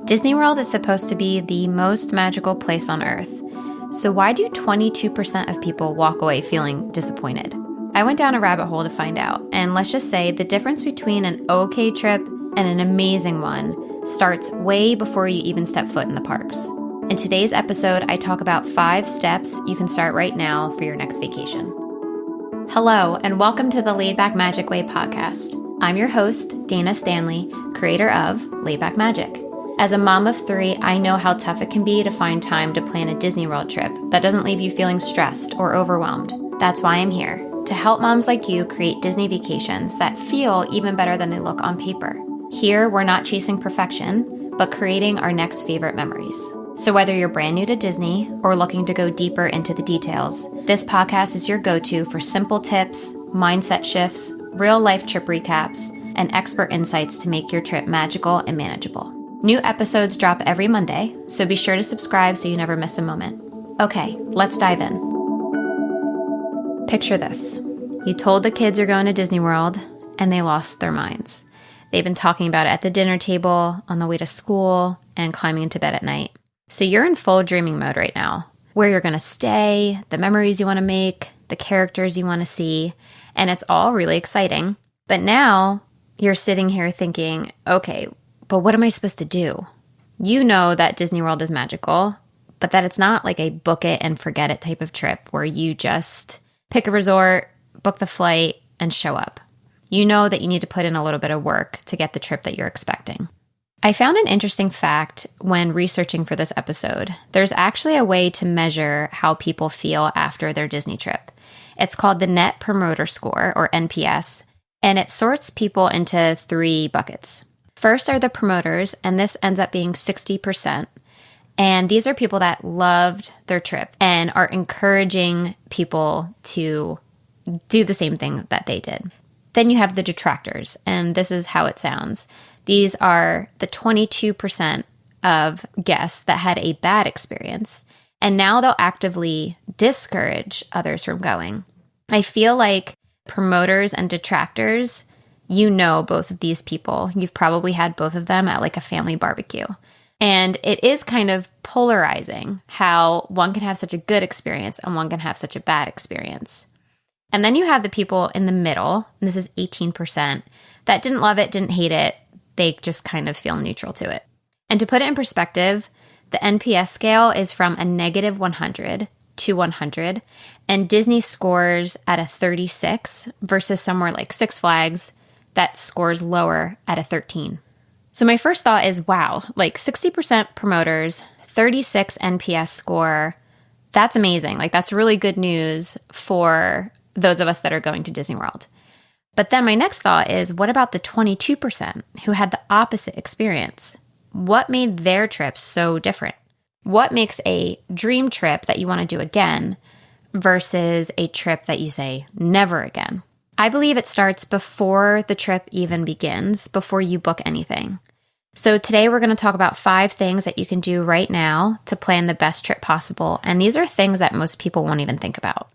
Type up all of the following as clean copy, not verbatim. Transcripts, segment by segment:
Disney World is supposed to be the most magical place on Earth. So why do 22% of people walk away feeling disappointed? I went down a rabbit hole to find out, and let's just say the difference between an okay trip and an amazing one starts way before you even step foot in the parks. In today's episode, I talk about 5 steps you can start right now for your next vacation. Hello, and welcome to the Laid Back Magic Way podcast. I'm your host, Dana Stanley, creator of Laid Back Magic. As a mom of 3, I know how tough it can be to find time to plan a Disney World trip that doesn't leave you feeling stressed or overwhelmed. That's why I'm here, to help moms like you create Disney vacations that feel even better than they look on paper. Here, we're not chasing perfection, but creating our next favorite memories. So whether you're brand new to Disney or looking to go deeper into the details, this podcast is your go-to for simple tips, mindset shifts, real-life trip recaps, and expert insights to make your trip magical and manageable. New episodes drop every Monday, so be sure to subscribe so you never miss a moment. Okay, let's dive in. Picture this. You told the kids you're going to Disney World, and they lost their minds. They've been talking about it at the dinner table, on the way to school, and climbing into bed at night. So you're in full dreaming mode right now, where you're going to stay, the memories you want to make, the characters you want to see, and it's all really exciting. But now you're sitting here thinking, okay, but what am I supposed to do? You know that Disney World is magical, but that it's not like a book it and forget it type of trip where you just pick a resort, book the flight, and show up. You know that you need to put in a little bit of work to get the trip that you're expecting. I found an interesting fact when researching for this episode. There's actually a way to measure how people feel after their Disney trip. It's called the Net Promoter Score, or NPS, and it sorts people into 3 buckets. First are the promoters, and this ends up being 60%. And these are people that loved their trip and are encouraging people to do the same thing that they did. Then you have the detractors, and this is how it sounds. These are the 22% of guests that had a bad experience, and now they'll actively discourage others from going. I feel like promoters and detractors, you know both of these people. You've probably had both of them at like a family barbecue. And it is kind of polarizing how one can have such a good experience and one can have such a bad experience. And then you have the people in the middle, and this is 18%, that didn't love it, didn't hate it. They just kind of feel neutral to it. And to put it in perspective, the NPS scale is from a negative 100 to 100, and Disney scores at a 36 versus somewhere like Six Flags that scores lower at a 13. So my first thought is, wow, like 60% promoters, 36 NPS score, that's amazing. Like that's really good news for those of us that are going to Disney World. But then my next thought is, what about the 22% who had the opposite experience? What made their trip so different? What makes a dream trip that you want to do again versus a trip that you say never again? I believe it starts before the trip even begins, before you book anything. So today we're going to talk about 5 things that you can do right now to plan the best trip possible. And these are things that most people won't even think about.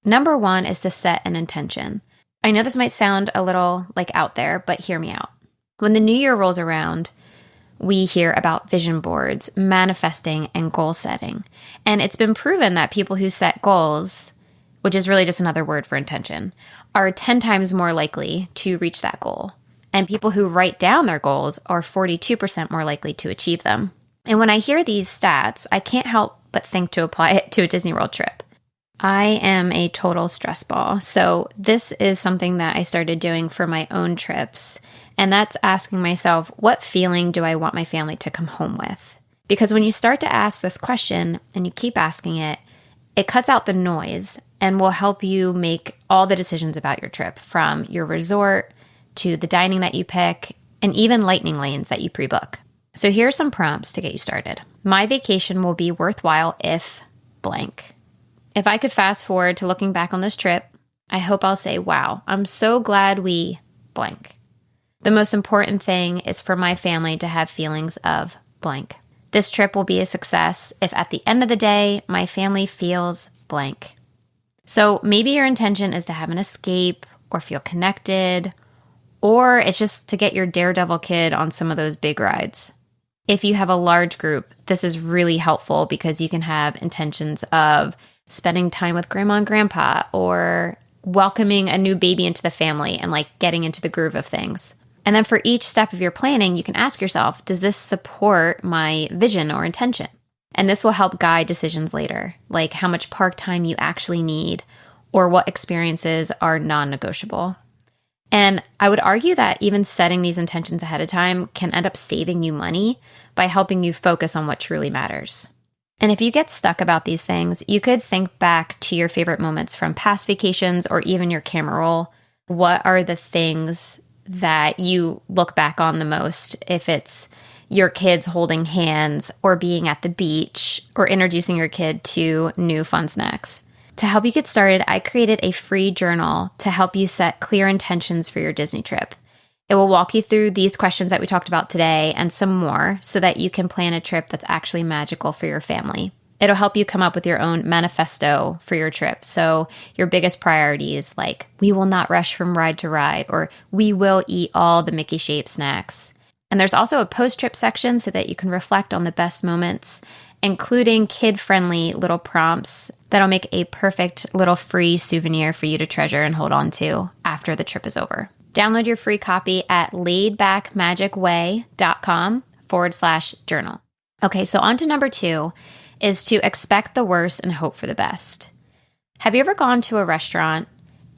Number 1 is to set an intention. I know this might sound a little like out there, but hear me out. When the new year rolls around, we hear about vision boards, manifesting, and goal setting. And it's been proven that people who set goals, which is really just another word for intention, are 10 times more likely to reach that goal. And people who write down their goals are 42% more likely to achieve them. And when I hear these stats, I can't help but think to apply it to a Disney World trip. I am a total stress ball, so this is something that I started doing for my own trips, and that's asking myself, what feeling do I want my family to come home with? Because when you start to ask this question and you keep asking it, it cuts out the noise and will help you make all the decisions about your trip, from your resort to the dining that you pick, and even lightning lanes that you pre-book. So here are some prompts to get you started. My vacation will be worthwhile if blank. If I could fast forward to looking back on this trip, I hope I'll say, wow, I'm so glad we blank. The most important thing is for my family to have feelings of blank. This trip will be a success if at the end of the day, my family feels blank. So maybe your intention is to have an escape or feel connected, or it's just to get your daredevil kid on some of those big rides. If you have a large group, this is really helpful because you can have intentions of spending time with grandma and grandpa or welcoming a new baby into the family and like getting into the groove of things. And then for each step of your planning, you can ask yourself, does this support my vision or intention? And this will help guide decisions later, like how much park time you actually need or what experiences are non-negotiable. And I would argue that even setting these intentions ahead of time can end up saving you money by helping you focus on what truly matters. And if you get stuck about these things, you could think back to your favorite moments from past vacations or even your camera roll. What are the things that you look back on the most? If it's your kids holding hands or being at the beach or introducing your kid to new fun snacks. To help you get started, I created a free journal to help you set clear intentions for your Disney trip. It will walk you through these questions that we talked about today and some more so that you can plan a trip that's actually magical for your family. It'll help you come up with your own manifesto for your trip. So your biggest priorities like, we will not rush from ride to ride, or we will eat all the Mickey-shaped snacks. And there's also a post-trip section so that you can reflect on the best moments, including kid-friendly little prompts that'll make a perfect little free souvenir for you to treasure and hold on to after the trip is over. Download your free copy at laidbackmagicway.com/journal. Okay, so on to number 2 is to expect the worst and hope for the best. Have you ever gone to a restaurant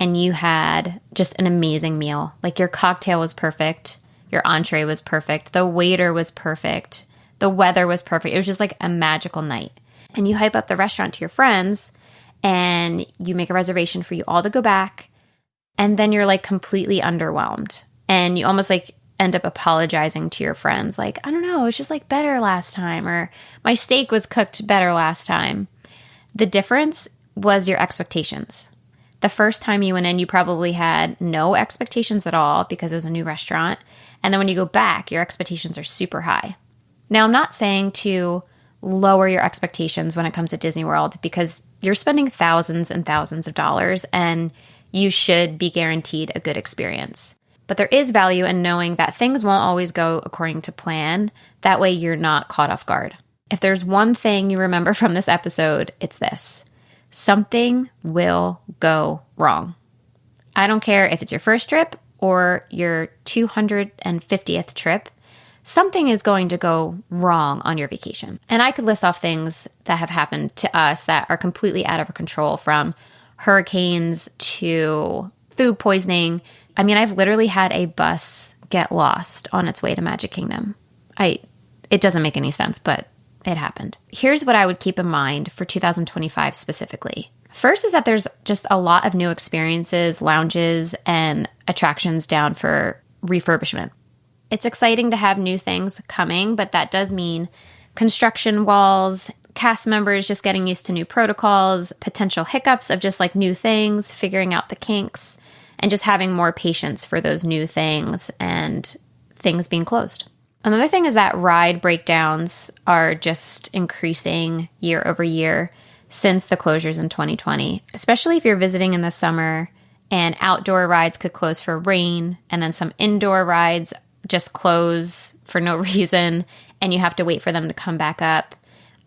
and you had just an amazing meal? Like your cocktail was perfect, your entree was perfect, the waiter was perfect, the weather was perfect. It was just like a magical night. And you hype up the restaurant to your friends and you make a reservation for you all to go back. And then you're like completely underwhelmed. And you almost like end up apologizing to your friends. Like, I don't know, it's just like better last time. Or my steak was cooked better last time. The difference was your expectations. The first time you went in, you probably had no expectations at all because it was a new restaurant. And then when you go back, your expectations are super high. Now, I'm not saying to lower your expectations when it comes to Disney World because you're spending thousands and thousands of dollars and you should be guaranteed a good experience. But there is value in knowing that things won't always go according to plan. That way you're not caught off guard. If there's one thing you remember from this episode, it's this. Something will go wrong. I don't care if it's your first trip or your 250th trip. Something is going to go wrong on your vacation. And I could list off things that have happened to us that are completely out of our control, from hurricanes to food poisoning. I mean, I've literally had a bus get lost on its way to Magic Kingdom. It doesn't make any sense, but it happened. Here's what I would keep in mind for 2025 specifically. First is that there's just a lot of new experiences, lounges, and attractions down for refurbishment. It's exciting to have new things coming, but that does mean construction walls, cast members just getting used to new protocols, potential hiccups of just like new things, figuring out the kinks, and just having more patience for those new things and things being closed. Another thing is that ride breakdowns are just increasing year over year since the closures in 2020, especially if you're visiting in the summer and outdoor rides could close for rain and then some indoor rides just close for no reason and you have to wait for them to come back up.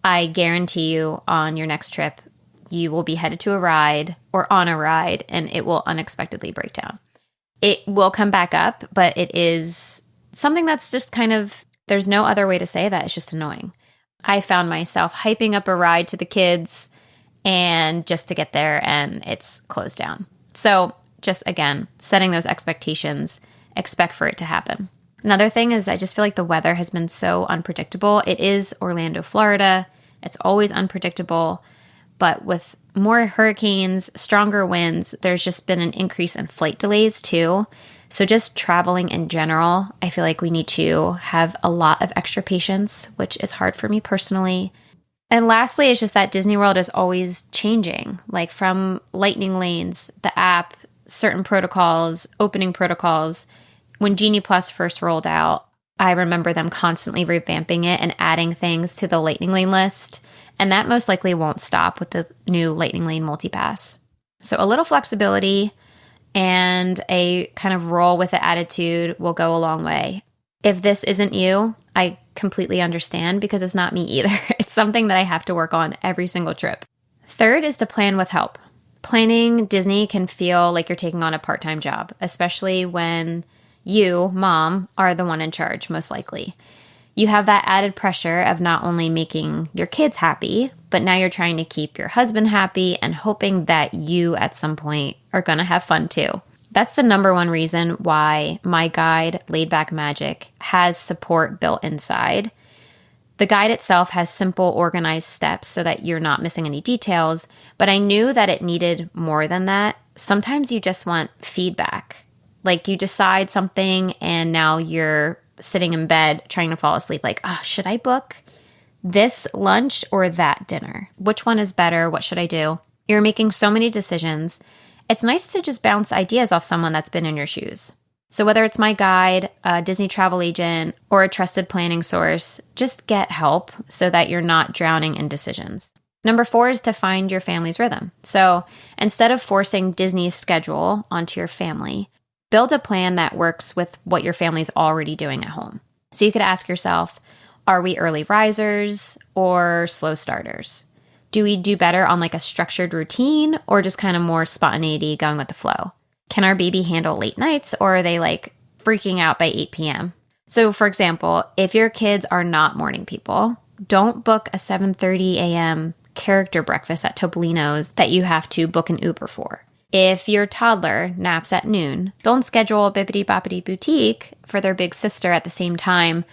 I guarantee you on your next trip, you will be headed to a ride or on a ride and it will unexpectedly break down. It will come back up, but it is something that's just kind of, there's no other way to say that. It's just annoying. I found myself hyping up a ride to the kids and just to get there and it's closed down. So just again, setting those expectations, expect for it to happen. Another thing is I just feel like the weather has been so unpredictable. It is Orlando, Florida. It's always unpredictable. But with more hurricanes, stronger winds, there's just been an increase in flight delays too. So just traveling in general, I feel like we need to have a lot of extra patience, which is hard for me personally. And lastly, it's just that Disney World is always changing, like from lightning lanes, the app, certain protocols, opening protocols. When Genie Plus first rolled out, I remember them constantly revamping it and adding things to the Lightning Lane list. And that most likely won't stop with the new Lightning Lane multipass. So a little flexibility and a kind of roll with the attitude will go a long way. If this isn't you, I completely understand because it's not me either. It's something that I have to work on every single trip. Third is to plan with help. Planning Disney can feel like you're taking on a part-time job, especially when you, mom, are the one in charge, most likely. You have that added pressure of not only making your kids happy, but now you're trying to keep your husband happy and hoping that you at some point are going to have fun too. That's the number one reason why my guide, Laid Back Magic, has support built inside. The guide itself has simple, organized steps so that you're not missing any details, but I knew that it needed more than that. Sometimes you just want feedback. Like you decide something and now you're sitting in bed trying to fall asleep like, oh, should I book this lunch or that dinner? Which one is better? What should I do? You're making so many decisions. It's nice to just bounce ideas off someone that's been in your shoes. So whether it's my guide, a Disney travel agent, or a trusted planning source, just get help so that you're not drowning in decisions. Number 4 is to find your family's rhythm. So instead of forcing Disney's schedule onto your family, build a plan that works with what your family's already doing at home. So you could ask yourself, are we early risers or slow starters? Do we do better on like a structured routine or just kind of more spontaneity going with the flow? Can our baby handle late nights or are they like freaking out by 8 p.m.? So for example, if your kids are not morning people, don't book a 7:30 a.m. character breakfast at Topolino's that you have to book an Uber for. If your toddler naps at noon, don't schedule a Bippity Boppity Boutique for their big sister at the same time,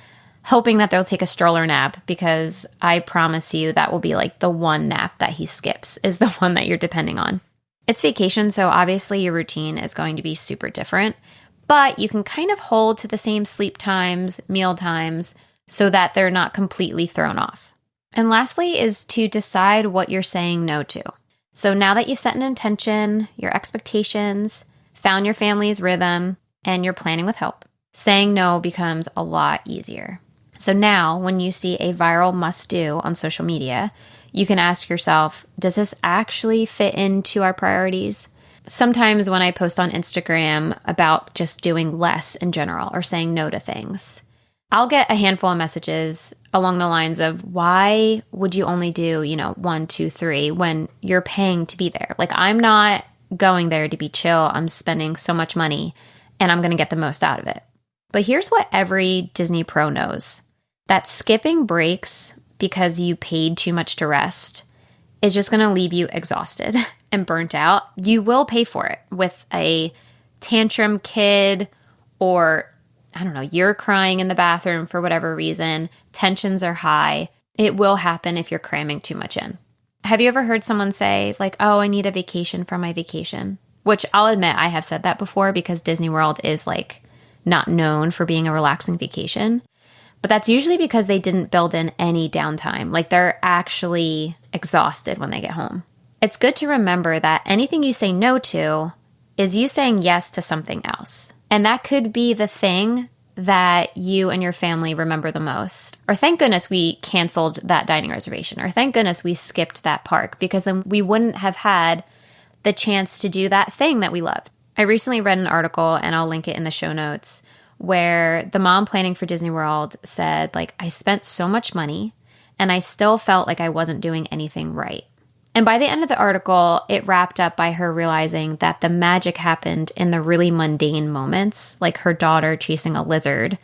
hoping that they'll take a stroller nap, because I promise you that will be like the one nap that he skips is the one that you're depending on. It's vacation, so obviously your routine is going to be super different, but you can kind of hold to the same sleep times, meal times, so that they're not completely thrown off. And lastly is to decide what you're saying no to. So now that you've set an intention, your expectations, found your family's rhythm, and you're planning with help, saying no becomes a lot easier. So now when you see a viral must-do on social media, you can ask yourself, does this actually fit into our priorities? Sometimes when I post on Instagram about just doing less in general or saying no to things, I'll get a handful of messages along the lines of, why would you only do, 1, 2, 3 when you're paying to be there? Like, I'm not going there to be chill. I'm spending so much money and I'm going to get the most out of it. But here's what every Disney pro knows, that skipping breaks because you paid too much to rest is just going to leave you exhausted and burnt out. You will pay for it with a tantrum kid, or I don't know, you're crying in the bathroom for whatever reason, tensions are high. It will happen if you're cramming too much in. Have you ever heard someone say like, oh, I need a vacation from my vacation? Which I'll admit I have said that before because Disney World is like not known for being a relaxing vacation. But that's usually because they didn't build in any downtime. Like they're actually exhausted when they get home. It's good to remember that anything you say no to is you saying yes to something else. And that could be the thing that you and your family remember the most. Or thank goodness we canceled that dining reservation. Or thank goodness we skipped that park, because then we wouldn't have had the chance to do that thing that we loved. I recently read an article, and I'll link it in the show notes, where the mom planning for Disney World said, like, I spent so much money and I still felt like I wasn't doing anything right. And by the end of the article, it wrapped up by her realizing that the magic happened in the really mundane moments, like her daughter chasing a lizard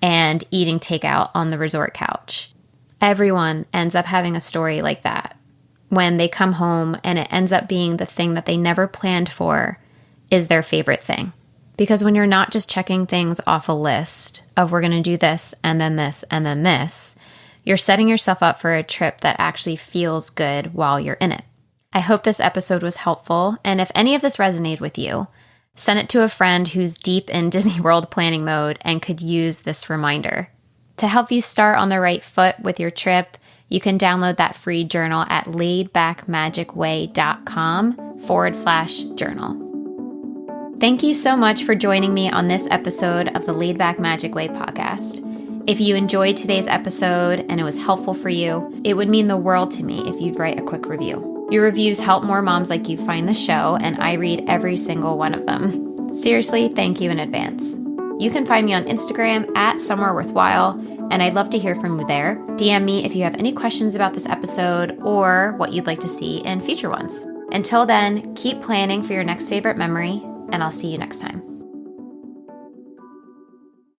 and eating takeout on the resort couch. Everyone ends up having a story like that when they come home and it ends up being the thing that they never planned for is their favorite thing. Because when you're not just checking things off a list of we're going to do this and then this and then this, you're setting yourself up for a trip that actually feels good while you're in it. I hope this episode was helpful, and if any of this resonated with you, send it to a friend who's deep in Disney World planning mode and could use this reminder. To help you start on the right foot with your trip, you can download that free journal at laidbackmagicway.com/journal. Thank you so much for joining me on this episode of the Laid Back Magic Way podcast. If you enjoyed today's episode and it was helpful for you, it would mean the world to me if you'd write a quick review. Your reviews help more moms like you find the show, and I read every single one of them. Seriously, thank you in advance. You can find me on Instagram at Somewhere Worthwhile, and I'd love to hear from you there. DM me if you have any questions about this episode or what you'd like to see in future ones. Until then, keep planning for your next favorite memory, and I'll see you next time.